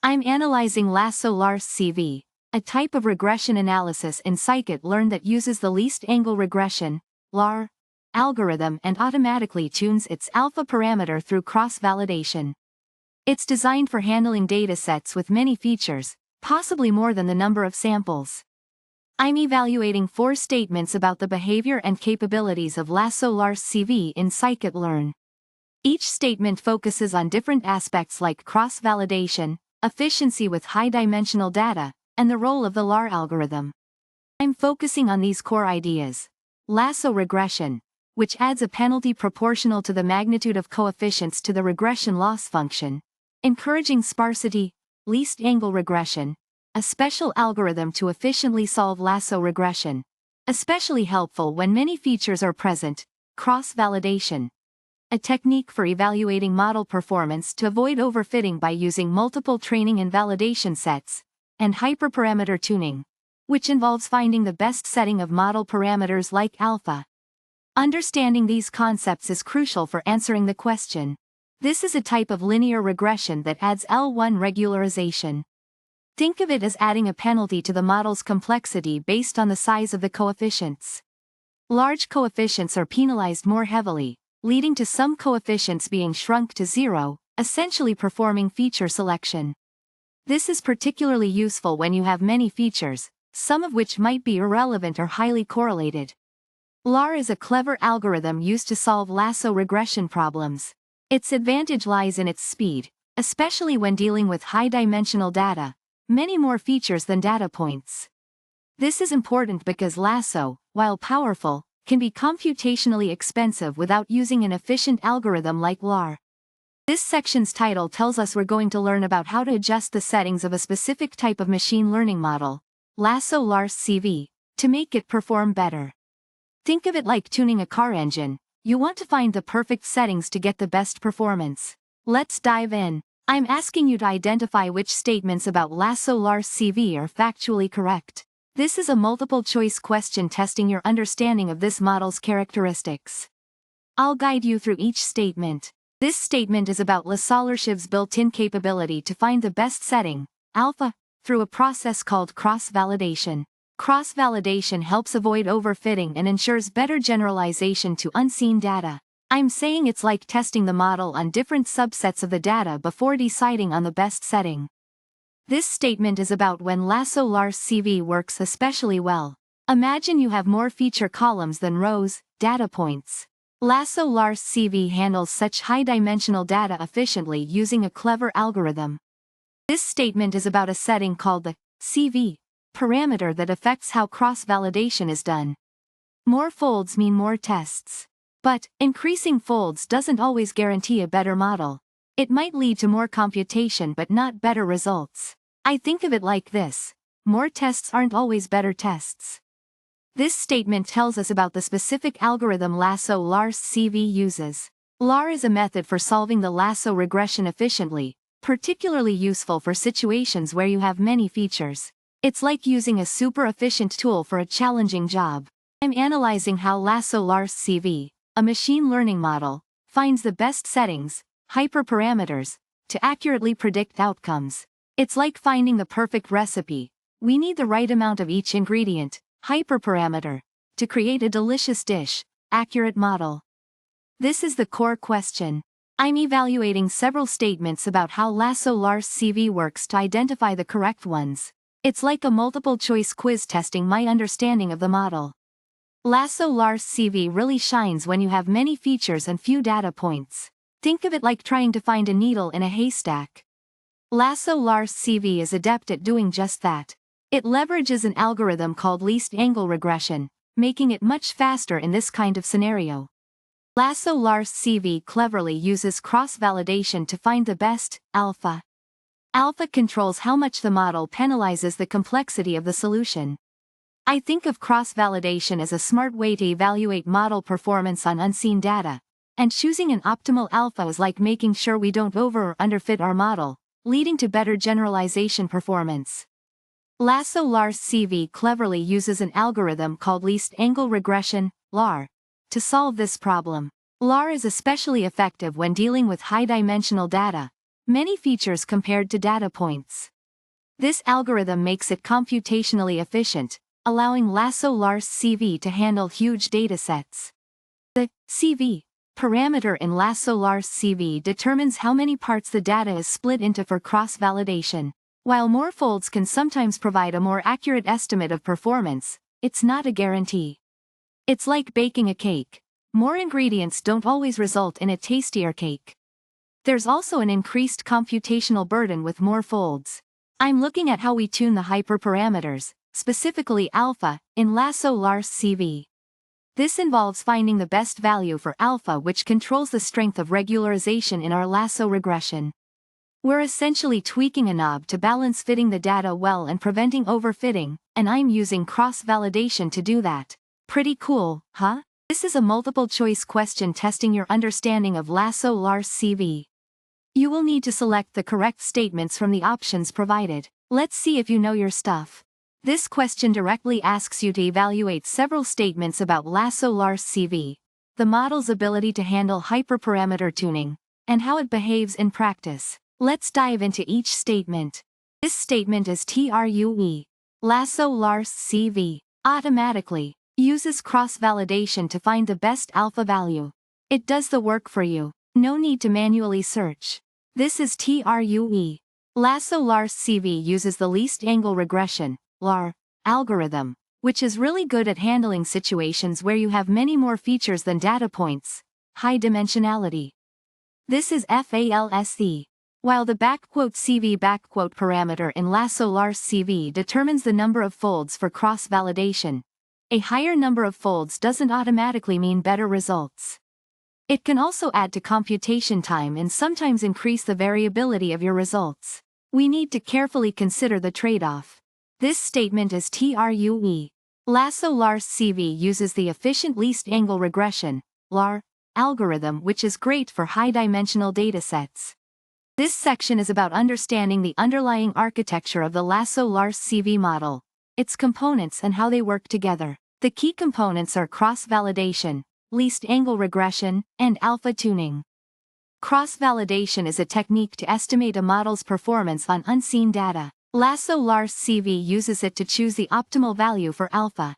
I'm analyzing LassoLarsCV, a type of regression analysis in Sklearn that uses the least angle regression (LAR) algorithm and automatically tunes its alpha parameter through cross-validation. It's designed for handling datasets with many features, possibly more than the number of samples. I'm evaluating 4 statements about the behavior and capabilities of LassoLarsCV in Sklearn. Each statement focuses on different aspects like cross-validation, efficiency with high-dimensional data, and the role of the LAR algorithm. I'm focusing on these core ideas. Lasso regression, which adds a penalty proportional to the magnitude of coefficients to the regression loss function. Encouraging sparsity, least angle regression, a special algorithm to efficiently solve lasso regression, especially helpful when many features are present. Cross-validation, a technique for evaluating model performance to avoid overfitting by using multiple training and validation sets. And hyperparameter tuning, which involves finding the best setting of model parameters like alpha. Understanding these concepts is crucial for answering the question. This is a type of linear regression that adds L1 regularization. Think of it as adding a penalty to the model's complexity based on the size of the coefficients. Large coefficients are penalized more heavily, leading to some coefficients being shrunk to zero, essentially performing feature selection. This is particularly useful when you have many features, some of which might be irrelevant or highly correlated. LAR is a clever algorithm used to solve lasso regression problems. Its advantage lies in its speed, especially when dealing with high-dimensional data, many more features than data points. This is important because lasso, while powerful, can be computationally expensive without using an efficient algorithm like LAR. This section's title tells us we're going to learn about how to adjust the settings of a specific type of machine learning model, LassoLarsCV, to make it perform better. Think of it like tuning a car engine. You want to find the perfect settings to get the best performance. Let's dive in. I'm asking you to identify which statements about LassoLarsCV are factually correct. This is a multiple-choice question testing your understanding of this model's characteristics. I'll guide you through each statement. This statement is about LassoLarsCV's built-in capability to find the best setting, alpha, through a process called cross-validation. Cross-validation helps avoid overfitting and ensures better generalization to unseen data. I'm saying it's like testing the model on different subsets of the data before deciding on the best setting. This statement is about when LassoLarsCV works especially well. Imagine you have more feature columns than rows, data points. LassoLarsCV handles such high-dimensional data efficiently using a clever algorithm. This statement is about a setting called the CV parameter that affects how cross-validation is done. More folds mean more tests. But increasing folds doesn't always guarantee a better model. It might lead to more computation but not better results. I think of it like this: more tests aren't always better tests. This statement tells us about the specific algorithm LassoLarsCV uses. LAR is a method for solving the lasso regression efficiently, particularly useful for situations where you have many features. It's like using a super efficient tool for a challenging job. I'm analyzing how LassoLarsCV, a machine learning model, finds the best settings, hyperparameters, to accurately predict outcomes. It's like finding the perfect recipe. We need the right amount of each ingredient, hyperparameter, to create a delicious dish, accurate model. This is the core question. I'm evaluating several statements about how LassoLarsCV works to identify the correct ones. It's like a multiple-choice quiz testing my understanding of the model. LassoLarsCV really shines when you have many features and few data points. Think of it like trying to find a needle in a haystack. LassoLarsCV is adept at doing just that. It leverages an algorithm called least angle regression, making it much faster in this kind of scenario. LassoLarsCV cleverly uses cross-validation to find the best alpha. Alpha controls how much the model penalizes the complexity of the solution. I think of cross-validation as a smart way to evaluate model performance on unseen data, and choosing an optimal alpha is like making sure we don't over or underfit our model, leading to better generalization performance. LassoLarsCV cleverly uses an algorithm called least angle regression, LAR, to solve this problem. LAR is especially effective when dealing with high-dimensional data, many features compared to data points. This algorithm makes it computationally efficient, allowing LassoLarsCV to handle huge datasets. The CV parameter in LassoLarsCV determines how many parts the data is split into for cross-validation. While more folds can sometimes provide a more accurate estimate of performance, it's not a guarantee. It's like baking a cake. More ingredients don't always result in a tastier cake. There's also an increased computational burden with more folds. I'm looking at how we tune the hyperparameters, specifically alpha, in LassoLarsCV. This involves finding the best value for alpha, which controls the strength of regularization in our lasso regression. We're essentially tweaking a knob to balance fitting the data well and preventing overfitting, and I'm using cross-validation to do that. Pretty cool, huh? This is a multiple-choice question testing your understanding of LassoLarsCV. You will need to select the correct statements from the options provided. Let's see if you know your stuff. This question directly asks you to evaluate several statements about LassoLarsCV, the model's ability to handle hyperparameter tuning, and how it behaves in practice. Let's dive into each statement. This statement is true. LassoLarsCV automatically uses cross-validation to find the best alpha value. It does the work for you. No need to manually search. This is true. LassoLarsCV uses the least angle regression (LAR) algorithm, which is really good at handling situations where you have many more features than data points. High dimensionality. This is FALSE. While the "CV" parameter in LassoLarsCV determines the number of folds for cross-validation, a higher number of folds doesn't automatically mean better results. It can also add to computation time and sometimes increase the variability of your results. We need to carefully consider the trade-off. This statement is true. LassoLarsCV uses the efficient least angle regression (LAR) algorithm, which is great for high-dimensional datasets. This section is about understanding the underlying architecture of the LassoLarsCV model, its components and how they work together. The key components are cross-validation, least angle regression, and alpha tuning. Cross-validation is a technique to estimate a model's performance on unseen data. LassoLarsCV uses it to choose the optimal value for alpha.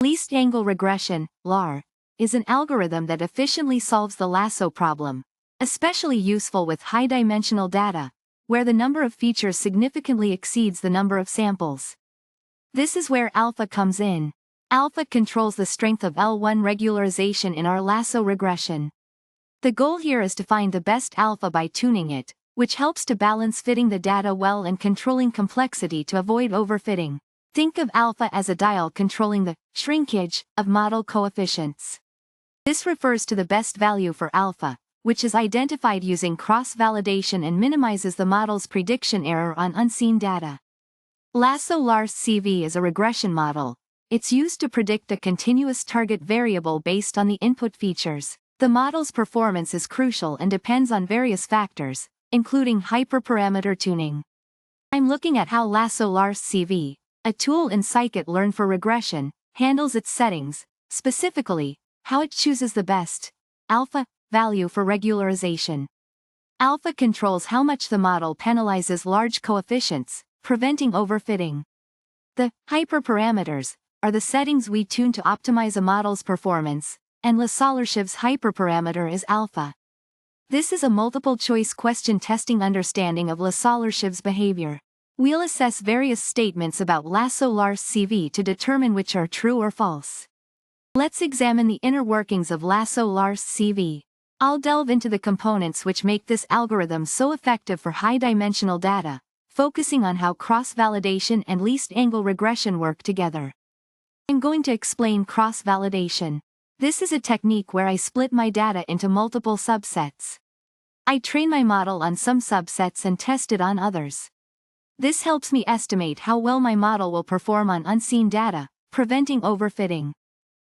Least angle regression, LAR, is an algorithm that efficiently solves the lasso problem, especially useful with high-dimensional data, where the number of features significantly exceeds the number of samples. This is where alpha comes in. Alpha controls the strength of L1 regularization in our lasso regression. The goal here is to find the best alpha by tuning it, which helps to balance fitting the data well and controlling complexity to avoid overfitting. Think of alpha as a dial controlling the shrinkage of model coefficients. This refers to the best value for alpha, which is identified using cross-validation and minimizes the model's prediction error on unseen data. LassoLarsCV is a regression model. It's used to predict a continuous target variable based on the input features. The model's performance is crucial and depends on various factors, including hyperparameter tuning. I'm looking at how LassoLarsCV, a tool in Sklearn for regression, handles its settings, specifically, how it chooses the best alpha value for regularization. Alpha controls how much the model penalizes large coefficients, preventing overfitting. The hyperparameters are the settings we tune to optimize a model's performance, and LassoLarsCV's hyperparameter is alpha. This is a multiple-choice question testing understanding of LassoLarsCV's behavior. We'll assess various statements about LassoLarsCV to determine which are true or false. Let's examine the inner workings of LassoLarsCV. I'll delve into the components which make this algorithm so effective for high-dimensional data, focusing on how cross-validation and least angle regression work together. I'm going to explain cross-validation. This is a technique where I split my data into multiple subsets. I train my model on some subsets and test it on others. This helps me estimate how well my model will perform on unseen data, preventing overfitting.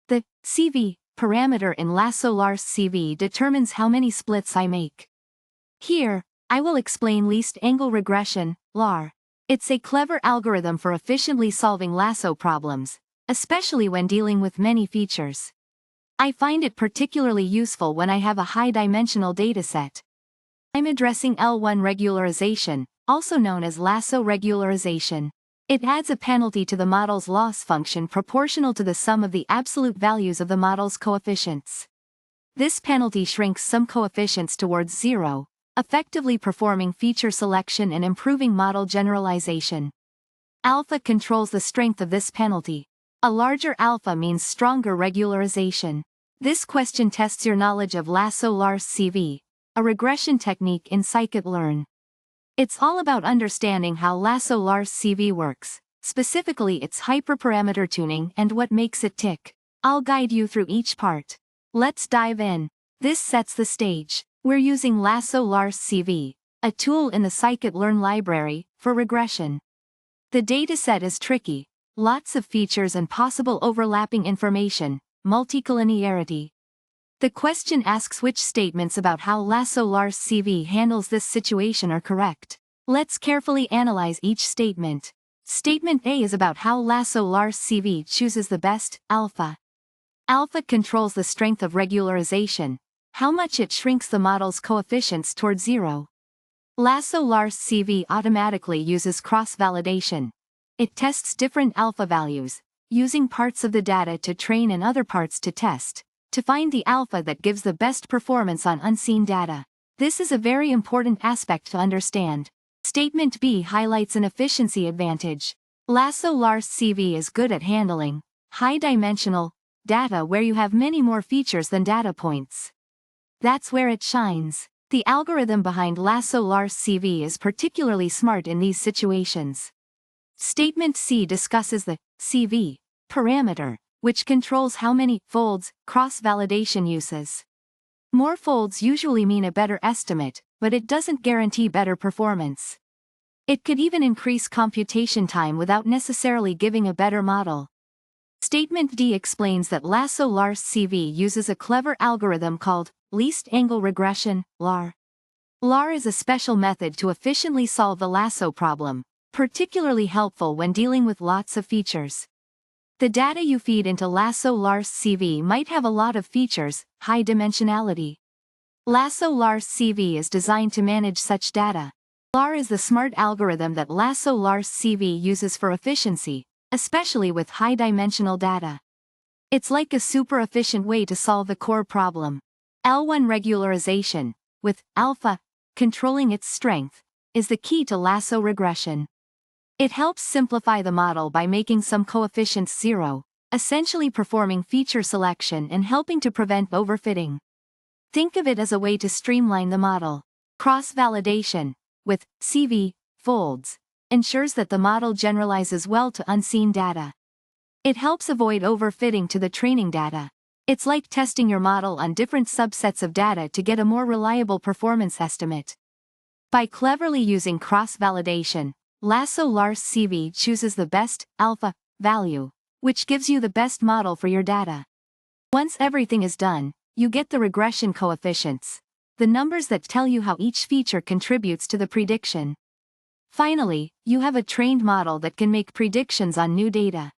The CV parameter in LassoLarsCV determines how many splits I make. Here, I will explain least angle regression, LAR. It's a clever algorithm for efficiently solving lasso problems, especially when dealing with many features. I find it particularly useful when I have a high-dimensional dataset. I'm addressing L1 regularization, also known as lasso regularization. It adds a penalty to the model's loss function proportional to the sum of the absolute values of the model's coefficients. This penalty shrinks some coefficients towards zero, effectively performing feature selection and improving model generalization. Alpha controls the strength of this penalty. A larger alpha means stronger regularization. This question tests your knowledge of LassoLarsCV, a regression technique in Sklearn. It's all about understanding how LassoLarsCV works, specifically its hyperparameter tuning and what makes it tick. I'll guide you through each part. Let's dive in. This sets the stage. We're using LassoLarsCV, a tool in the Sklearn library, for regression. The dataset is tricky. Lots of features and possible overlapping information, multicollinearity. The question asks which statements about how LassoLarsCV handles this situation are correct. Let's carefully analyze each statement. Statement A is about how LassoLarsCV chooses the best, alpha. Alpha controls the strength of regularization, how much it shrinks the model's coefficients toward zero. LassoLarsCV automatically uses cross-validation. It tests different alpha values, using parts of the data to train and other parts to test, to find the alpha that gives the best performance on unseen data. This is a very important aspect to understand. Statement B highlights an efficiency advantage. LassoLarsCV is good at handling high-dimensional data where you have many more features than data points. That's where it shines. The algorithm behind LassoLarsCV is particularly smart in these situations. Statement C discusses the CV parameter, which controls how many folds cross-validation uses. More folds usually mean a better estimate, but it doesn't guarantee better performance. It could even increase computation time without necessarily giving a better model. Statement D explains that LassoLarsCV uses a clever algorithm called least angle regression, LAR. LAR is a special method to efficiently solve the lasso problem, particularly helpful when dealing with lots of features. The data you feed into LassoLarsCV might have a lot of features, high dimensionality. LassoLarsCV is designed to manage such data. LAR is the smart algorithm that LassoLarsCV uses for efficiency, especially with high-dimensional data. It's like a super efficient way to solve the core problem. L1 regularization, with alpha controlling its strength, is the key to lasso regression. It helps simplify the model by making some coefficients zero, essentially performing feature selection and helping to prevent overfitting. Think of it as a way to streamline the model. Cross-validation, with CV folds, ensures that the model generalizes well to unseen data. It helps avoid overfitting to the training data. It's like testing your model on different subsets of data to get a more reliable performance estimate. By cleverly using cross-validation, LassoLarsCV chooses the best alpha value, which gives you the best model for your data. Once everything is done, you get the regression coefficients, the numbers that tell you how each feature contributes to the prediction. Finally, you have a trained model that can make predictions on new data.